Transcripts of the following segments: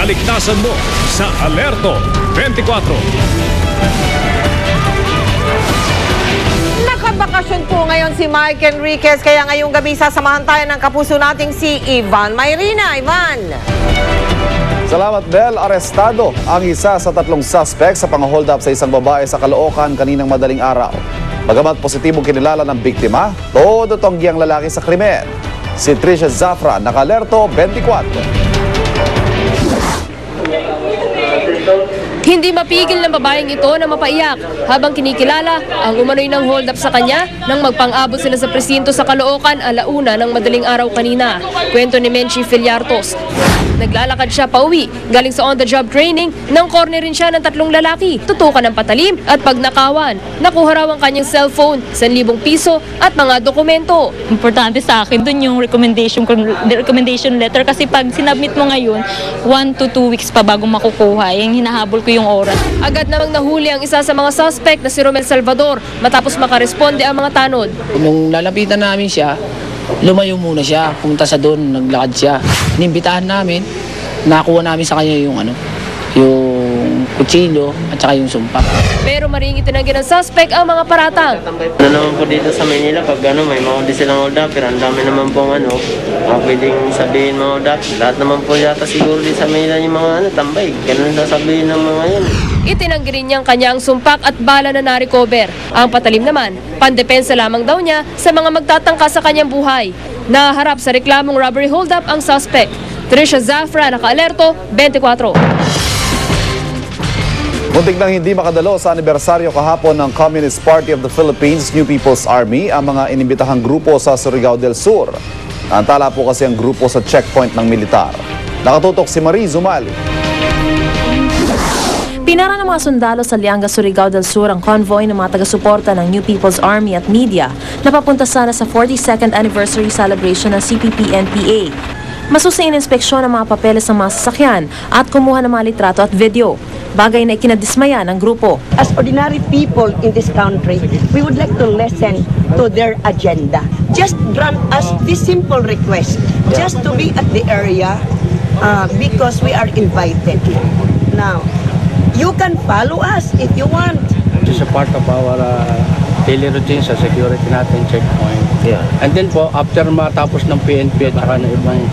kaligtasan mo sa Alerto 24. Nakabakasyon po ngayon si Mike Enriquez, kaya ngayong gabi sasamahan tayo ng kapuso nating si Ivan Mayrina. Ivan! Salamat, Bel. Arestado ang isa sa 3 suspect sa pang-hold up sa isang babae sa Caloocan kaninang madaling araw. Bagamat positibong kinilala ng biktima, todo tonggi ang lalaki sa krimen. Si Trisha Zafra, naka-Alerto 24. Hindi mapigil ng babaeng ito na mapaiyak habang kinikilala ang umano'y ng hold up sa kanya nang magpang-abot sila sa presinto sa Caloocan alauna ng madaling araw kanina. Kwento ni Menchi Filiartos. Naglalakad siya pauwi galing sa on-the-job training nang cornerin siya ng 3 lalaki. Tutukan ng patalim at pagnakawan. Nakuha raw ang kanyang cellphone, 1,000 piso at mga dokumento. Importante sa akin dun yung recommendation letter kasi pag sinubmit mo ngayon, 1 to 2 weeks pa bago makukuha. Yung hinahabol ko yung oras. Agad namang nahuli ang isa sa mga suspect na si Romel Salvador matapos makaresponde ang mga tanod. Nung lalapitan namin siya, lumayo muna siya, pumunta sa doon, naglakad siya. Inimbitahan namin, nakuha namin sa kanya yung yung kutsilyo at saka yung sumpa. Pero maring itinanggi ng suspect ang mga paratang. Ano naman po dito sa Manila, pag may mga di silang hold up, pero ang dami naman pong pwedeng sabihin mga hold up. Lahat naman po yata siguro di sa Manila yung mga tambay. Ganun na sabihin ng mga yan. Itinanggi rin niyang kanyang sumpak at bala na na-recover. Ang patalim naman, pandepensa lamang daw niya sa mga magtatangka sa kanyang buhay. Naharap sa reklamong robbery hold-up ang suspect. Trisha Zafra, naka-Alerto 24. Muntik nang hindi makadalo sa anibersaryo kahapon ng Communist Party of the Philippines, New People's Army, ang mga inimbitahang grupo sa Surigao del Sur. Naantala po kasi ang grupo sa checkpoint ng militar. Nakatutok si Marie Zumali. Pinara ng mga sundalo sa Lianga, Surigao del Sur ang convoy ng mga taga-suporta ng New People's Army at media na papunta sana sa 42nd anniversary celebration ng CPP-NPA. Masusing inspeksyon ang mga papeles ng mga sasakyan at kumuha ng mga litrato at video. Bagay na ikinadismaya ng grupo. As ordinary people in this country, we would like to listen to their agenda. Just grant us this simple request, just to be at the area because we are invited. Now, you can follow us if you want. This is a part of our daily routine sa security natin, checkpoint. And then po, after matapos ng PNP at saka ng ibang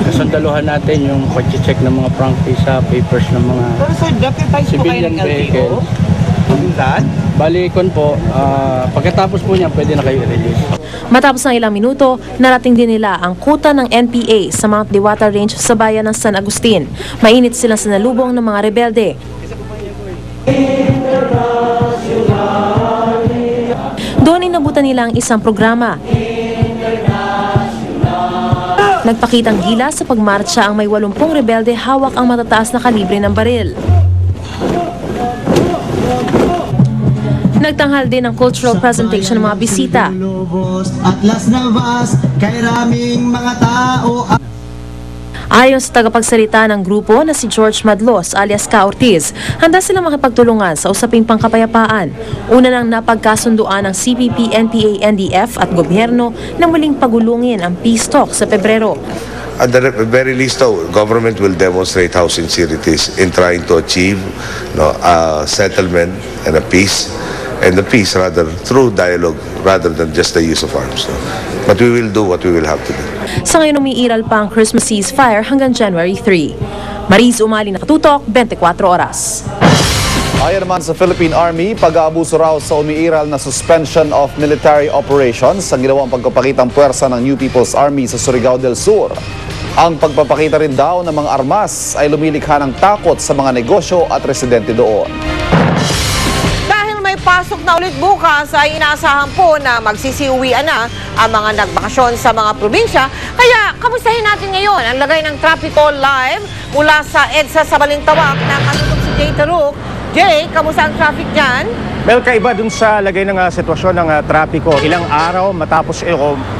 kasundaluhan natin yung pag-check ng mga prangkisa, papers ng mga civilian vehicles. Balikon po, pagkatapos po niya, pwede na kayo i-release. Matapos ng ilang minuto, narating din nila ang kuta ng NPA sa Mount Diwata Range sa bayan ng San Agustin. Mainit silang sinalubong ng mga rebelde. Doon inabutan nila ang isang programa. Nagpakitang gila sa pagmarcha ang may 80 rebelde hawak ang matataas na kalibre ng baril. Nagtanghal din ang cultural presentation ng mga bisita. Atlas Navas, kay raming mga tao. Ayon sa tagapagsalita ng grupo na si George Madlos alias Ka Ortiz, handa silang makipagtulungan sa usaping pangkapayapaan. Una nang napagkasunduan ng CPP, NPA, NDF at gobyerno na muling pagulungin ang peace talk sa Pebrero. At the very least, government will demonstrate how sincere it is in trying to achieve a settlement and a peace. And the peace rather through dialogue rather than just the use of arms. But we will do what we will have to do. Sa ngayon umiiral pa ang Christmas ceasefire hanggang January 3. Mariz Umali, nakatutok, 24 oras. Ayon naman sa Philippine Army, pag-aabuso raw sa umiiral na suspension of military operations ang ginawang pagpapakitang puwersa ng New People's Army sa Surigao del Sur. Ang pagpapakita rin daw ng mga armas ay lumilikha ng takot sa mga negosyo at residente doon. Pasok na ulit bukas ay inaasahan po na magsisiuwian na ang mga nagbakasyon sa mga probinsya. Kaya kamustahin natin ngayon ang lagay ng trapiko live mula sa EDSA sa Balintawak na katutok si Jay Taruk. Jay, kamusta ang traffic dyan? Well, kaiba dun sa lagay ng sitwasyon ng trapiko. Ilang araw matapos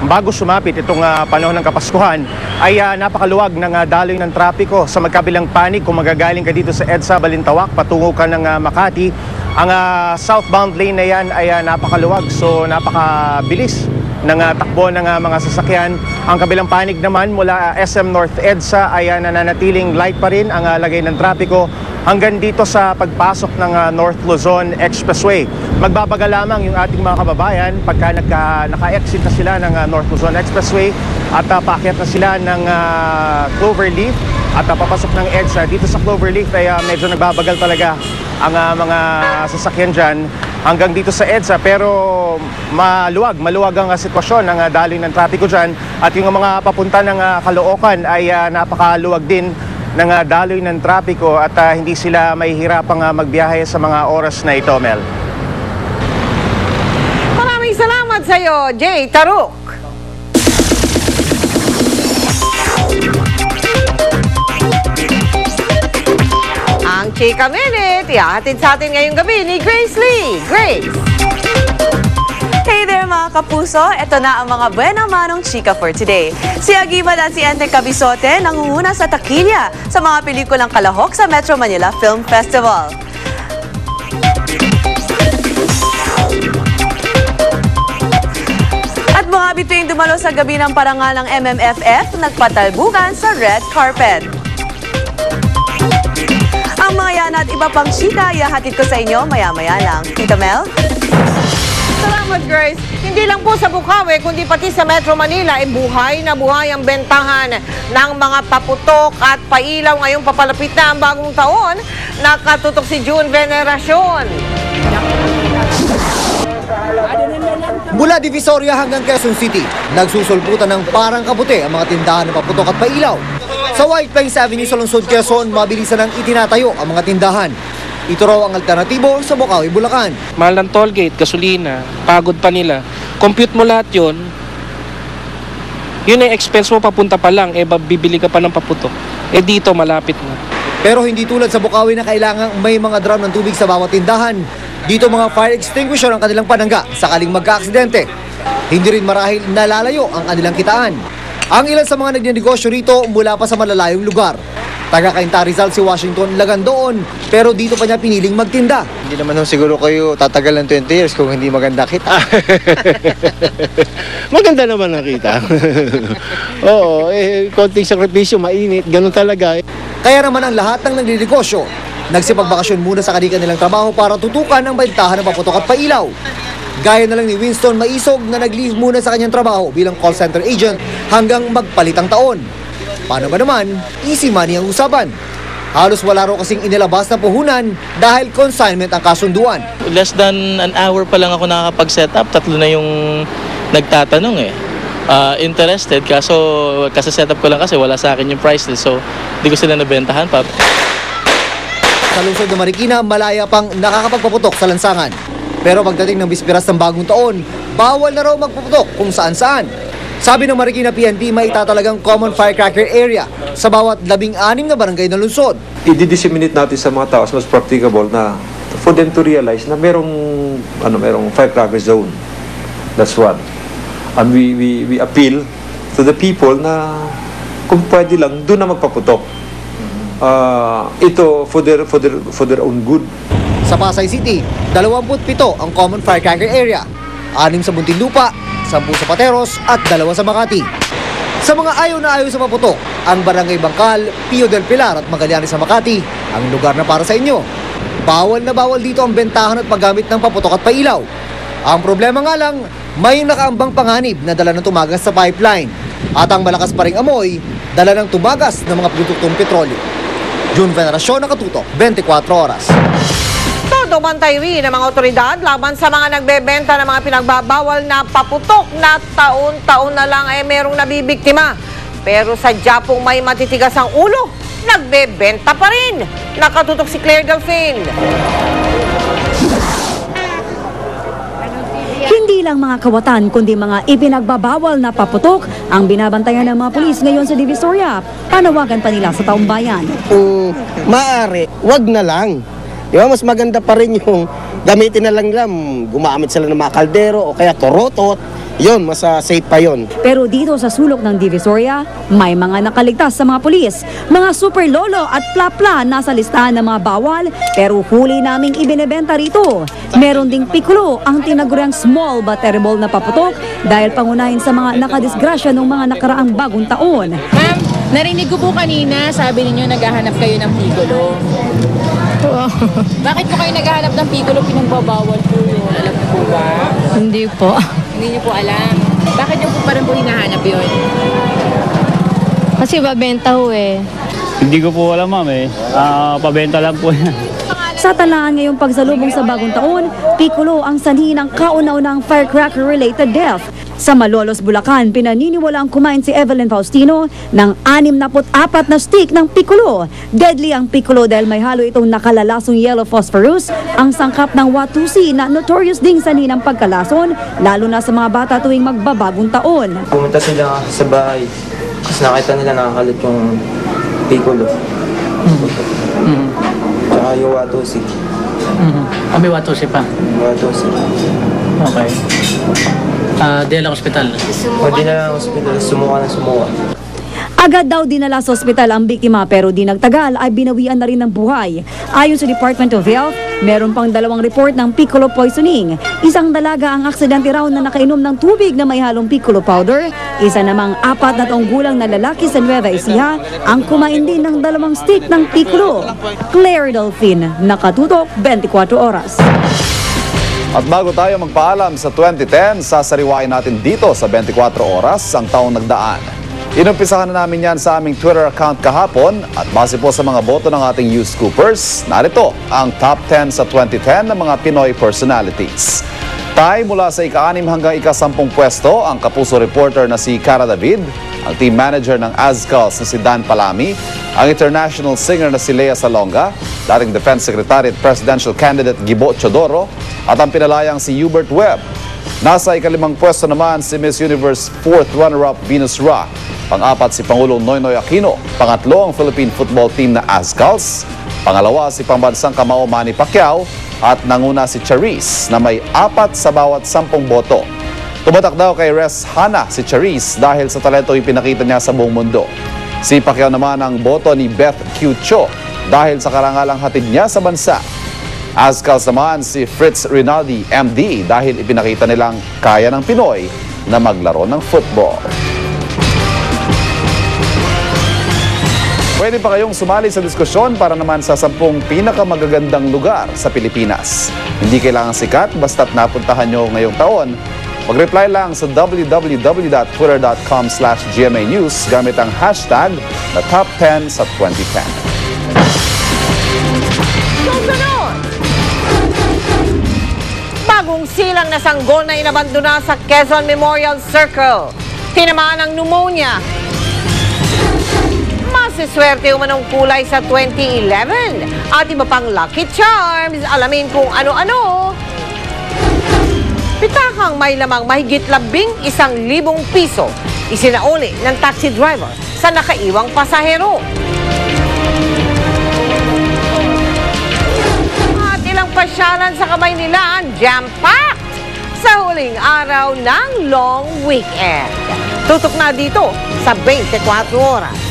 bago sumapit itong panahon ng Kapaskuhan ay napakaluwag ng daloy ng trapiko. Sa magkabilang panig, kung magagaling ka dito sa EDSA Balintawak, patungo ka ng Makati, ang southbound lane na yan ay napakaluwag, so napakabilis ng takbo ng mga sasakyan. Ang kabilang panig naman mula SM North EDSA ay nananatiling light pa rin ang lagay ng trapiko hanggang dito sa pagpasok ng North Luzon Expressway. Magbabaga lamang yung ating mga kababayan pagka naka-exit na sila ng North Luzon Expressway at paakyat na sila ng Cloverleaf at papasok ng EDSA. Dito sa Cloverleaf ay medyo nagbabagal talaga ang mga sasakyan dyan hanggang dito sa EDSA, pero maluwag ang sitwasyon ng daloy ng trapiko dyan at yung mga papunta ng Caloocan ay napakaluwag din ng daloy ng trapiko at hindi sila mahihirapang magbiyahe sa mga oras na ito, Mel. Maraming salamat sa iyo, Jay Taruk. Ang Chika Minute, ihahatid sa atin ngayong gabi ni Grace Lee. Grace! Hey there mga kapuso, ito na ang mga buena manong chika for today. Si Agiba at si Ente Cabisote nangunguna sa takilya sa mga pelikulang kalahok sa Metro Manila Film Festival. At mga bituing dumalo sa gabi ng parangal ng MMFF, nagpatalbukan sa red carpet. Ang mga yan at iba pang chika, ihahatid ko sa inyo maya-maya lang. Tita Mel? Salamat, Grace. Hindi lang po sa Bukawi, kundi pati sa Metro Manila, buhay na buhay ang bentahan ng mga paputok at pailaw. Ngayong papalapit na ang bagong taon, nakatutok si June Veneracion. Mula Divisoria hanggang Quezon City, nagsusulputan ng parang kabuti ang mga tindahan ng paputok at pailaw. Sa White Plains Avenue sa lungsod Quezon, mabilisan ang itinatayo ang mga tindahan. Ito raw ang alternatibo sa Bukawi, Bulacan. Mahal ng toll gate, gasolina, pagod pa nila. Compute mo lahat yun ay expense mo papunta pa lang, bibili ka pa ng paputok. Dito malapit na. Pero hindi tulad sa Bukawi na kailangang may mga drum ng tubig sa bawat tindahan. Dito mga fire extinguisher ang kanilang panangga sakaling magka-aksidente. Hindi rin marahil nalalayo ang kanilang kitaan. Ang ilan sa mga nagnenegosyo rito mula pa sa malalayong lugar. Taga Cainta Rizal si Washington lagan doon, pero dito pa niya piniling magtinda. Hindi naman siguro kayo tatagal ng 20 years kung hindi maganda kita. Maganda naman ang kita. Oo, konting sakripisyo, mainit, ganun talaga. Kaya naman ang lahat ng nagnenegosyo, nagsipagbakasyon muna sa kanilang trabaho para tutukan ang bentahan ng paputok at pailaw. Gaya na lang ni Winston Maisog na nag-leave muna sa kanyang trabaho bilang call center agent hanggang magpalit ang taon. Paano ba naman, easy money ang usapan. Halos wala raw kasing inilabas na puhunan dahil consignment ang kasunduan. Less than an hour pa lang ako nakakapag-set up. 3 na yung nagtatanong interested, kaso set up ko lang kasi wala sa akin yung price list. So, di ko sila nabentahan pa. Sa lungsod ng Marikina, malaya pang nakakapagpaputok sa lansangan. Pero pagdating ng bispiras ng bagong taon, bawal na raw magpaputok kung saan-saan. Sabi ng Marikina PNP, may itatalagang common firecracker area sa bawat 16 na barangay ng lungsod. I-disseminate natin sa mga tao as mas practicable na for them to realize na merong firecracker zone. That's one. And we appeal to the people na kung pwede lang, doon na magpaputok. Ito for their own good. Sa Pasay City, 27 ang common firecracker area. 6 sa Muntinlupa, 10 sa Pateros at 2 sa Makati. Sa mga ayaw na ayaw sa paputok, ang Barangay Bangkal, Pio del Pilar at Magallanes sa Makati ang lugar na para sa inyo. Bawal na bawal dito ang bentahan at paggamit ng paputok at pailaw. Ang problema nga lang, may nakaambang panganib na dala ng tumagas sa pipeline. At ang malakas pa ring amoy, dala ng tumagas ng mga produktong petrolyo. June Veneracion, nakatutok, 24 oras. Todo bantay rin ng mga otoridad laban sa mga nagbebenta ng mga pinagbabawal na paputok na taon-taon na lang merong nabibiktima. Pero sadya pong may matitigas ang ulo, nagbebenta pa rin. Nakatutok si Claire Delfin. Hindi lang mga kawatan, kundi mga ipinagbabawal na paputok ang binabantayan ng mga pulis ngayon sa Divisoria. Panawagan pa nila sa taong bayan. Maaari, wag na lang. Diba, mas maganda pa rin yung gamitin na lang nila, gumamit sila ng mga kaldero o kaya torotot. yun, mas safe pa yun. Pero dito sa sulok ng Divisoria, may mga nakaligtas sa mga pulis. Mga super lolo at plapla nasa listahan ng mga bawal, pero huli naming ibinebenta rito. Meron ding pikulo, ang tinaguriang small but terrible na paputok dahil pangunahin sa mga nakadisgrasya ng mga nakaraang bagong taon. Ma'am, narinig ko po kanina, sabi ninyo naghahanap kayo ng pikulo. Bakit po kayo naghahanap ng pikulo? Pinagbabawal po yun. Alam mo po ba? Hindi po. Hindi niyo po alam. Bakit niyo po pa rin po hinahanap yun? Kasi babenta ho eh. Hindi ko po alam, ma'am eh. Pabenta lang po yan. Sa talaan ngayong pagsalubong sa bagong taon, pikulo ang sanhi ng kauna-unang firecracker-related death. Sa Malolos, Bulacan, pinaniniwala ang kumain si Evelyn Faustino ng 64 na stick ng pikulo. Deadly ang pikulo dahil may halo itong nakalalasong yellow phosphorus, ang sangkap ng watusi na notorious ding sanhi ng pagkalason, lalo na sa mga bata tuwing magbabagong taon. Pumunta sila sa bahay kasi nakita nila nakakalit yung pikulo. Tsaka yung watusi. May watusi pa? Watusi. Okay. Di lang ospital? Di na lang ospital, sumuka na sumuka. Agad daw dinala sa ospital ang biktima pero di nagtagal ay binawian na rin ng buhay. Ayon sa Department of Health, meron pang 2 report ng piccolo poisoning. Isang dalaga ang aksidente raw na nakainom ng tubig na may halong piccolo powder. Isa namang 4 na taong gulang na lalaki sa Nueva Ecija ang kumain din ng 2 stick ng piccolo. Claire Delfin, Nakatutok, 24 Oras. At bago tayo magpaalam sa 2010, sasariwain natin dito sa 24 Oras ang taong nagdaan. Inumpisahan na namin yan sa aming Twitter account kahapon at base po sa mga boto ng ating News Scoopers, narito ang top 10 sa 2010 ng mga Pinoy personalities. Tay mula sa ika-6 hanggang ika-10 pwesto ang kapuso reporter na si Cara David, ang team manager ng Azcals na si Dan Palami, ang international singer na si Lea Salonga, dating Defense Secretary at Presidential Candidate Gibo Chodoro, at ang pinalayang si Hubert Webb. Nasa ika-5 pwesto naman si Miss Universe 4th runner-up Venus Ra. Pang-4 si Pangulong Noynoy Aquino. Pangatlo ang Philippine football team na Azcals. Pangalawa si pambansang kamao Manny Pacquiao. At nanguna si Charis na may 4 sa bawat 10 boto. Tumatak daw kay Res Hana si Charis dahil sa talento ipinakita niya sa buong mundo. Si Pacquiao naman ang boto ni Beth Q. Cho dahil sa karangalang hatid niya sa bansa. Azcals naman si Fritz Rinaldi, MD, dahil ipinakita nilang kaya ng Pinoy na maglaro ng football. Pwede pa kayong sumali sa diskusyon para naman sa 10 pinakamagagandang lugar sa Pilipinas. Hindi kailangan sikat, basta't napuntahan nyo ngayong taon. Mag-reply lang sa www.twitter.com/GMA News gamit ang hashtag na Top 10 sa 2010. Bagong silang na sanggol na inabandona sa Quezon Memorial Circle. Tinamaan ng pneumonia. Masiswerte umanong kulay sa 2011 at iba pang lucky charms. Alamin kung ano-ano. Pitakang may lamang mahigit 11,000 piso. Isinauli ng taxi driver sa nakaiwang pasahero. At ilang pasyalan sa kamay nila jam-packed sa huling araw ng long weekend. Tutok na dito sa 24 Oras.